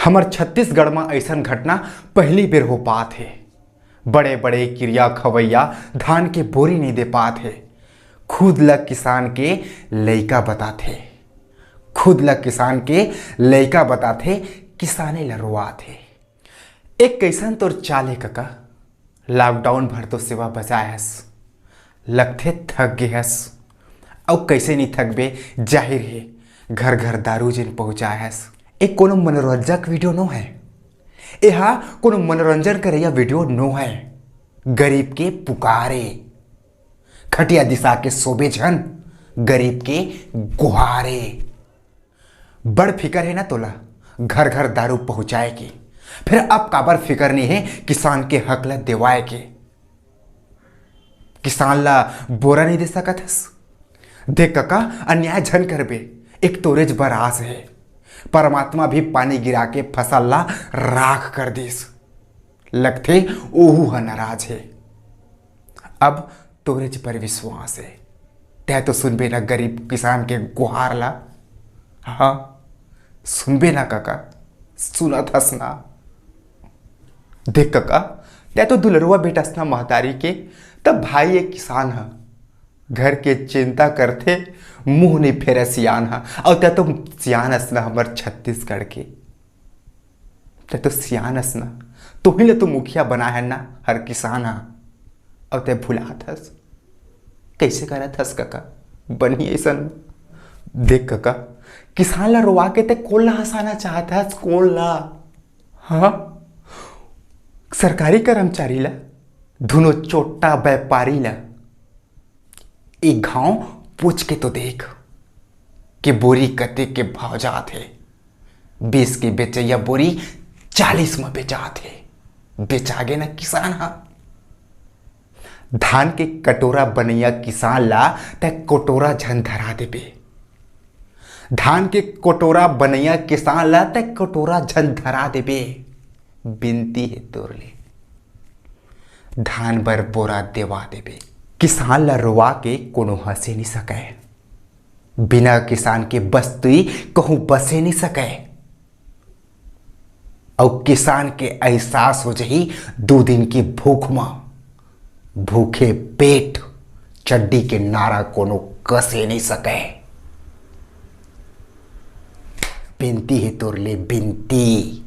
हमर छत्तीसगढ़ में ऐसा घटना पहली बेर हो पात है। बड़े बड़े क्रिया खवैया धान के बोरी नहीं दे पात है। खुद लग किसान के लइका बताथे, खुद लग किसान के लइका बताथे, किसाने लरुआत है। एक कैसन तोर चाले कका, लॉकडाउन भर तो सेवा बचाएस, लगथे थक गे हस। और कैसे नहीं थकबे, जाहिर है घर घर दारू जिन पहुँचाएस। एक कोनो मनोरंजक वीडियो नो है, यह कोनो मनोरंजन करैया वीडियो नो है। गरीब के पुकारे, खटिया दिशा के सोबे झन, गरीब के गुहारे। बड़ फिकर है ना तोला घर घर दारू पहुंचाए के, फिर अब काबर फिकर नहीं है किसान के हक ला देवाए के। किसान ला बोरा नहीं दे सकत हस। देख कका, अन्याय झन करबे, एक तोरेज बर आस है। परमात्मा भी पानी गिरा के फसल ला राख कर दिस, लगथे ओहू ह नाराज है। अब तोरेज पर विश्वास है, तै तो सुनबे ना गरीब किसान के गुहार ला। हाँ सुनबे ना काका, सुनत हस ना। देख काका, तै तो दुलरुआ बेटस ना महतारी के, तब भाई एक किसान है। घर के चिंता करते मुंह नहीं फेरे सियान है। और तै तो सियान हस ना हमर छत्तीसगढ़ के, तै तो सियान हस ना, तुही ले तो मुखिया बना है ना हर किसान है। और तै भुलात हस, कैसे करत हस काका, बनी ऐसन। देख काका, किसान ला रोवा के ते कौन ला हंसाना चाहत हस, कौन ला? हाँ सरकारी कर्मचारी ला, धुनो चोट्टा व्यापारी ला। एक घाव पूछ के तो देख कि बोरी कते के भाव जात है। 20 की बेचैया बोरी 40 में बेचात है। बेचागे ना किसान हा। धान के कटोरा बनैया किसान ला तै कटोरा झन धरा देबे। धान के कटोरा बनैया किसान ला तै कटोरा झन धरा देबे। बिनती है तोर ले, धान बर बोरा देवा देबे। किसान ला रोवा के कोनो हंसे नहीं सके, बिना किसान के बस्तुई कहूं बसे नहीं सके। और किसान के एहसास हो जही 2 दिन की भूख में, भूखे पेट चड्डी के नारा कोनो कसे नहीं सके। बिनती है तोर ले, बिनती।